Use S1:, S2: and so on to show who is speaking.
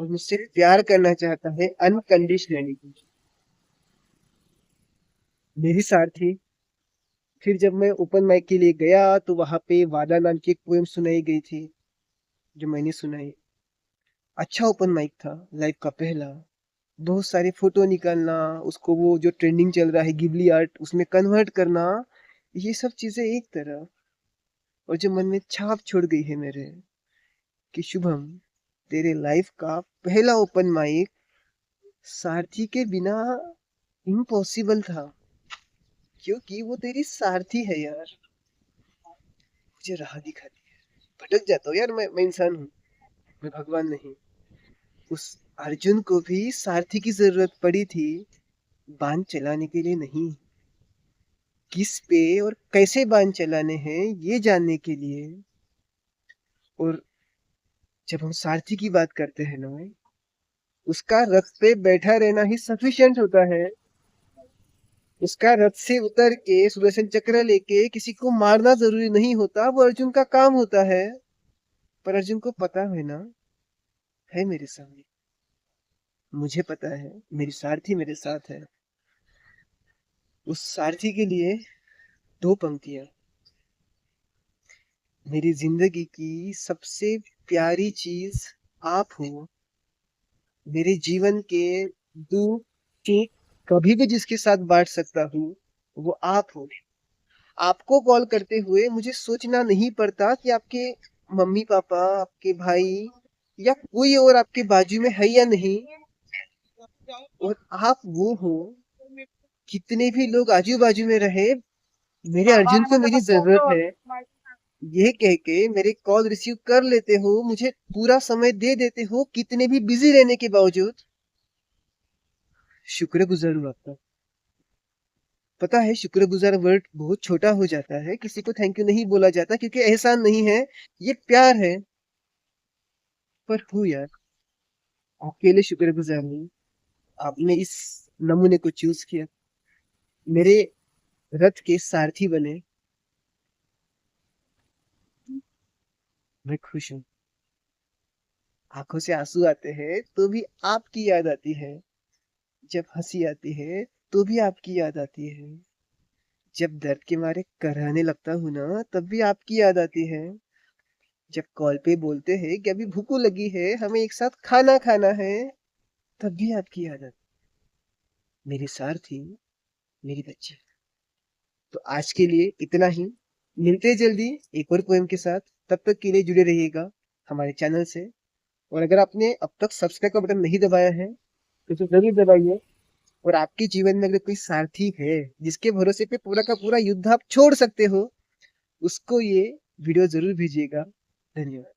S1: और मुझसे प्यार करना चाहता है अनकंडीशनली। मेरी सारथी। फिर जब मैं ओपन माइक के लिए गया तो वहां पे वादा नाम की एक पोएम सुनाई गई थी, जो मैंने सुनाई। अच्छा ओपन माइक था, लाइफ का पहला। बहुत सारे फोटो निकालना, उसको वो जो ट्रेंडिंग चल रहा है गिबली आर्ट उसमें कन्वर्ट करना, ये सब चीजें एक तरफ। और जो मन में छाप छोड़ गई है मेरे, कि शुभम, तेरे लाइफ का पहला ओपन माइक सारथी के बिना इम्पॉसिबल था, क्योंकि वो तेरी सारथी है यार। मुझे राह दिखाती है। भटक जाता हूँ यार, मैं इंसान हूँ, मैं भगवान नहीं। उस अर्जुन को भी सारथी की जरूरत पड़ी थी, बांध चलाने के लिए नहीं, किस पे और कैसे बांध चलाने हैं ये जानने के लिए। और जब हम सारथी की बात करते हैं ना, उसका रथ पे बैठा रहना ही सफिशिएंट होता है। उसका रथ से उतर के सुदर्शन चक्र लेके किसी को मारना जरूरी नहीं होता, वो अर्जुन का काम होता है। पर अर्जुन को पता है ना, है मेरे सामने, मुझे पता है मेरी सारथी मेरे साथ है। उस सारथी के लिए दो पंक्तियां। मेरी जिंदगी की सबसे प्यारी चीज आप हो। मेरे जीवन के दुख सुख कभी भी जिसके साथ बांट सकता हूँ, वो आप हो। आपको कॉल करते हुए मुझे सोचना नहीं पड़ता कि आपके मम्मी पापा, आपके भाई या कोई और आपके बाजू में है या नहीं। और आप वो हो, कितने भी लोग आजू बाजू में रहे, मेरे अर्जुन को मेरी जरूरत है, ये कह के मेरे कॉल रिसीव कर लेते हो, मुझे पूरा समय दे देते हो कितने भी बिजी रहने के बावजूद। शुक्रगुजार हूँ आपका। पता है शुक्रगुजार वर्ड बहुत छोटा हो जाता है, किसी को थैंक यू नहीं बोला जाता क्योंकि एहसान नहीं है, ये प्यार है। पर हूँ यार, आपके लिए शुक्रगुजार हूँ। आपने इस नमूने को चूज किया, मेरे रथ के सारथी बने। मैं खुश हूँ। आंखों से आंसू आते हैं तो भी आपकी याद आती है, जब हंसी आती है तो भी आपकी याद आती है, जब दर्द के मारे कराहने लगता हूँ ना तब भी आपकी याद आती है, जब कॉल पे बोलते हैं कि अभी भूख लगी है हमें एक साथ खाना खाना है, तब भी आपकी याद आती। मेरी सारथी, मेरी बच्ची। तो आज के लिए इतना ही। मिलते हैं जल्दी एक और पोएम के साथ। तब तक के लिए जुड़े रहिएगा हमारे चैनल से। और अगर आपने अब तक सब्सक्राइब का बटन नहीं दबाया है तो इसे जरूर दबाइए। और आपके जीवन में अगर कोई सारथी है जिसके भरोसे पे पूरा का पूरा युद्ध आप छोड़ सकते हो, उसको ये वीडियो जरूर भेजिएगा। धन्यवाद।